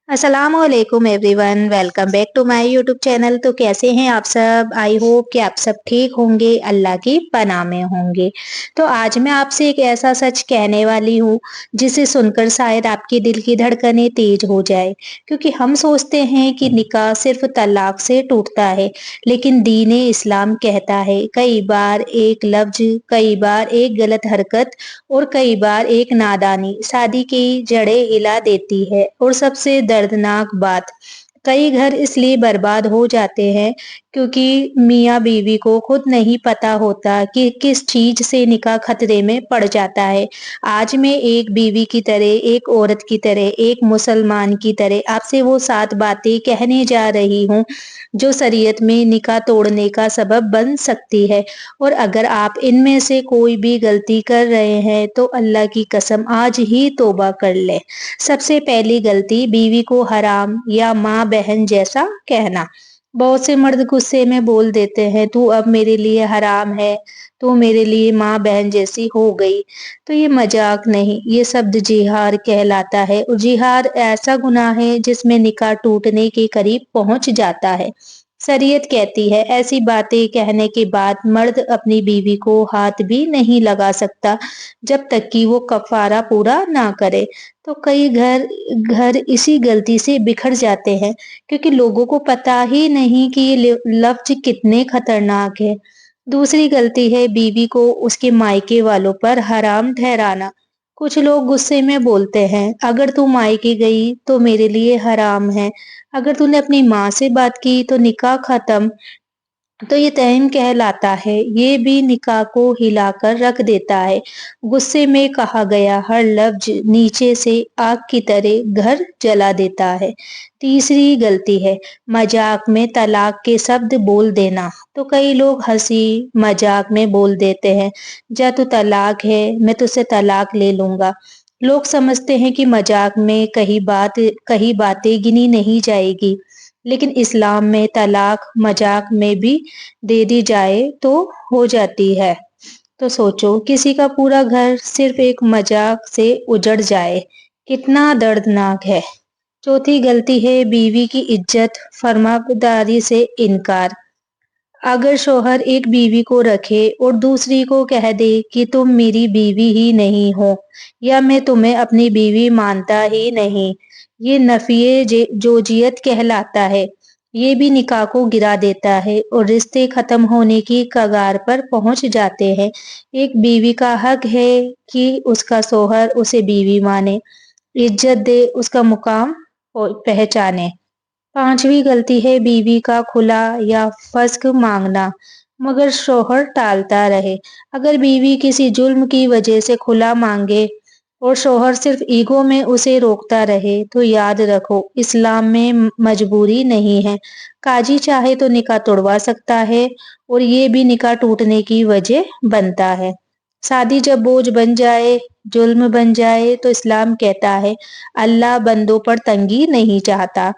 अस्सलामुअलैकुम everyone, welcome back to my YouTube channel. तो कैसे हैं आप सब? आई होप कि आप सब ठीक होंगे, अल्लाह की पनाह में होंगे। तो आज मैं आपसे एक ऐसा सच कहने वाली हूँ जिसे सुनकर शायद आपकी दिल की धड़कनें तेज हो जाए। क्योंकि हम सोचते हैं कि निकाह सिर्फ तलाक से टूटता है, लेकिन दीन-ए इस्लाम कहता है कई बार एक लफ्ज, कई बार एक गलत हरकत और कई बार एक नादानी शादी की जड़ें हिला देती है। और सबसे दर्दनाक बात, कई घर इसलिए बर्बाद हो जाते हैं क्योंकि मियाँ बीवी को खुद नहीं पता होता कि किस चीज से निकाह खतरे में पड़ जाता है। आज मैं एक बीवी की तरह, एक औरत की तरह, एक मुसलमान की तरह आपसे वो 7 बातें कहने जा रही हूँ जो शरीयत में निकाह तोड़ने का सबब बन सकती है। और अगर आप इनमें से कोई भी गलती कर रहे हैं तो अल्लाह की कसम आज ही तौबा कर लें। सबसे पहली गलती, बीवी को हराम या माँ बहन जैसा कहना। बहुत से मर्द गुस्से में बोल देते हैं, तू अब मेरे लिए हराम है, तू मेरे लिए माँ बहन जैसी हो गई। तो ये मजाक नहीं, ये शब्द जिहार कहलाता है। और जिहार ऐसा गुनाह है जिसमें निकाह टूटने के करीब पहुंच जाता है। शरीयत कहती है ऐसी बातें कहने के बाद मर्द अपनी बीवी को हाथ भी नहीं लगा सकता जब तक कि वो कफारा पूरा ना करे। तो कई घर घर इसी गलती से बिखर जाते हैं क्योंकि लोगों को पता ही नहीं कि ये लफ्ज कितने खतरनाक है। दूसरी गलती है बीवी को उसके मायके वालों पर हराम ठहराना। कुछ लोग गुस्से में बोलते हैं, अगर तू मायके गई तो मेरे लिए हराम है, अगर तूने अपनी माँ से बात की तो निकाह खत्म। तो ये तहरीम कहलाता है, ये भी निकाह को हिलाकर रख देता है। गुस्से में कहा गया हर लफ्ज नीचे से आग की तरह घर जला देता है। तीसरी गलती है मजाक में तलाक के शब्द बोल देना। तो कई लोग हंसी मजाक में बोल देते हैं, जा तू तलाक है, मैं तुझसे तलाक ले लूंगा। लोग समझते हैं कि मजाक में कही बातें गिनी नहीं जाएगी, लेकिन इस्लाम में तलाक मजाक में भी दे दी जाए तो हो जाती है। तो सोचो किसी का पूरा घर सिर्फ एक मजाक से उजड़ जाए, कितना दर्दनाक है। चौथी गलती है बीवी की इज्जत फर्माबरदारी से इनकार। अगर शौहर एक बीवी को रखे और दूसरी को कह दे कि तुम मेरी बीवी ही नहीं हो या मैं तुम्हें अपनी बीवी मानता ही नहीं, ये नफिए जोजियत कहलाता है। ये भी निकाह को गिरा देता है और रिश्ते खत्म होने की कगार पर पहुंच जाते हैं। एक बीवी का हक है कि उसका शौहर उसे बीवी माने, इज्जत दे, उसका मुकाम पहचाने। पांचवी गलती है बीवी का खुला या फस्क मांगना मगर शौहर टालता रहे। अगर बीवी किसी जुल्म की वजह से खुला मांगे और शौहर सिर्फ ईगो में उसे रोकता रहे तो याद रखो इस्लाम में मजबूरी नहीं है। काजी चाहे तो निकाह तोड़वा सकता है और ये भी निकाह टूटने की वजह बनता है। शादी जब बोझ बन जाए, जुल्म बन जाए तो इस्लाम कहता है अल्लाह बंदों पर तंगी नहीं चाहता।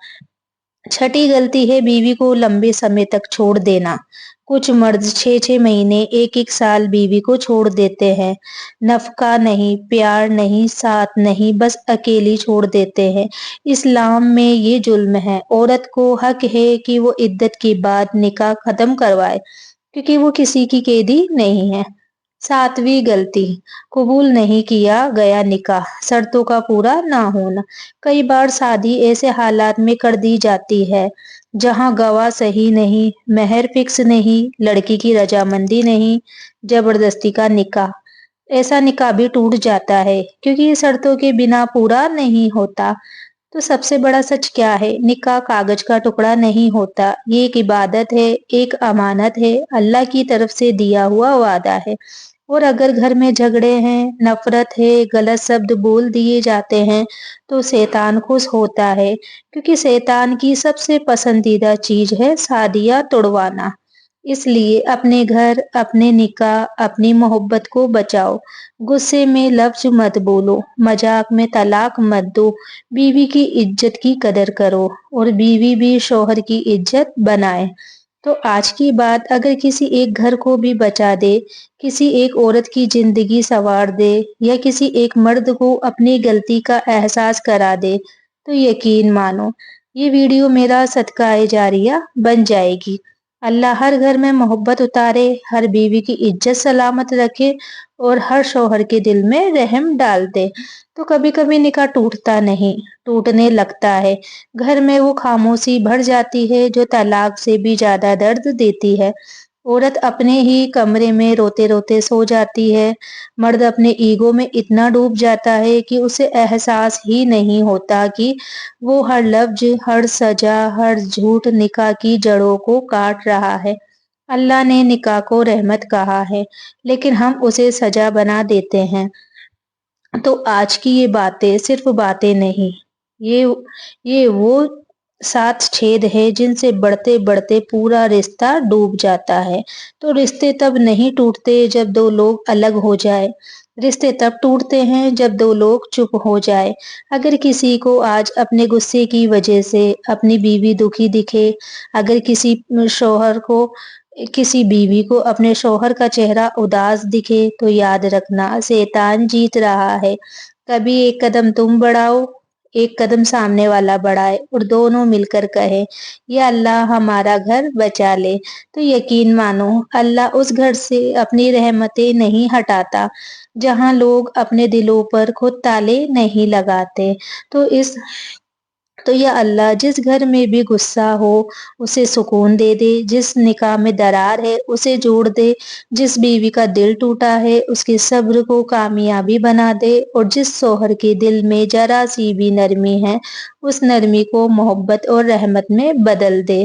छठी गलती है बीवी को लंबे समय तक छोड़ देना। कुछ मर्द 6-6 महीने, 1-1 साल बीवी को छोड़ देते हैं। नफका नहीं, प्यार नहीं, साथ नहीं, बस अकेली छोड़ देते हैं। इस्लाम में ये जुल्म है। औरत को हक है कि वो इद्दत के बाद निकाह खत्म करवाए क्योंकि वो किसी की कैदी नहीं है। सातवीं गलती, कबूल नहीं किया गया निकाह, शर्तों का पूरा ना होना। कई बार शादी ऐसे हालात में कर दी जाती है जहां गवाह सही नहीं, मेहर फिक्स नहीं, लड़की की रजामंदी नहीं, जबरदस्ती का निकाह। ऐसा निकाह भी टूट जाता है क्योंकि ये शर्तों के बिना पूरा नहीं होता। तो सबसे बड़ा सच क्या है? निकाह कागज का टुकड़ा नहीं होता, ये एक इबादत है, एक अमानत है, अल्लाह की तरफ से दिया हुआ वादा है। और अगर घर में झगड़े हैं, नफरत है, गलत शब्द बोल दिए जाते हैं तो शैतान खुश होता है क्योंकि शैतान की सबसे पसंदीदा चीज है शादियां तोड़वाना। इसलिए अपने घर, अपने निकाह, अपनी मोहब्बत को बचाओ। गुस्से में लफ्ज मत बोलो, मजाक में तलाक मत दो, बीवी की इज्जत की कदर करो और बीवी भी शौहर की इज्जत बनाए। तो आज की बात अगर किसी एक घर को भी बचा दे, किसी एक औरत की जिंदगी संवार दे या किसी एक मर्द को अपनी गलती का एहसास करा दे, तो यकीन मानो ये वीडियो मेरा सदका जारिया बन जाएगी। अल्लाह हर घर में मोहब्बत उतारे, हर बीवी की इज्जत सलामत रखे और हर शौहर के दिल में रहम डाल दे। तो कभी कभी निकाह टूटता नहीं, टूटने लगता है। घर में वो खामोशी भर जाती है जो तलाक से भी ज्यादा दर्द देती है। औरत अपने ही कमरे में रोते रोते सो जाती है। मर्द अपने ईगो में इतना डूब जाता है कि उसे एहसास ही नहीं होता कि वो हर लफ्ज, हर सजा, हर झूठ निकाह की जड़ों को काट रहा है। अल्लाह ने निकाह को रहमत कहा है, लेकिन हम उसे सजा बना देते हैं। तो आज की ये बातें सिर्फ बातें नहीं, ये ये वो 7 छेद है जिनसे बढ़ते बढ़ते पूरा रिश्ता डूब जाता है। तो रिश्ते तब नहीं टूटते जब 2 लोग अलग हो जाए। रिश्ते तब टूटते हैं जब 2 लोग चुप हो जाए। अगर किसी को आज अपने गुस्से की वजह से अपनी बीवी दुखी दिखे, अगर किसी बीवी को अपने शौहर का चेहरा उदास दिखे, तो याद रखना शैतान जीत रहा है। कभी एक कदम तुम बढ़ाओ, एक कदम सामने वाला बढ़ाए और दोनों मिलकर कहे, या अल्लाह हमारा घर बचा ले। तो यकीन मानो अल्लाह उस घर से अपनी रहमतें नहीं हटाता जहां लोग अपने दिलों पर खुद ताले नहीं लगाते। तो इस तो या अल्लाह जिस घर में भी गुस्सा हो उसे सुकून दे दे, जिस निकाह में दरार है उसे जोड़ दे, जिस बीवी का दिल टूटा है उसके सब्र को कामयाबी बना दे और जिस शौहर के दिल में जरा सी भी नरमी है उस नरमी को मोहब्बत और रहमत में बदल दे।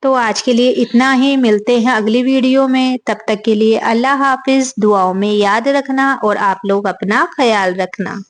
तो आज के लिए इतना ही, मिलते हैं अगली वीडियो में। तब तक के लिए अल्लाह हाफिज। दुआओं में याद रखना और आप लोग अपना ख्याल रखना।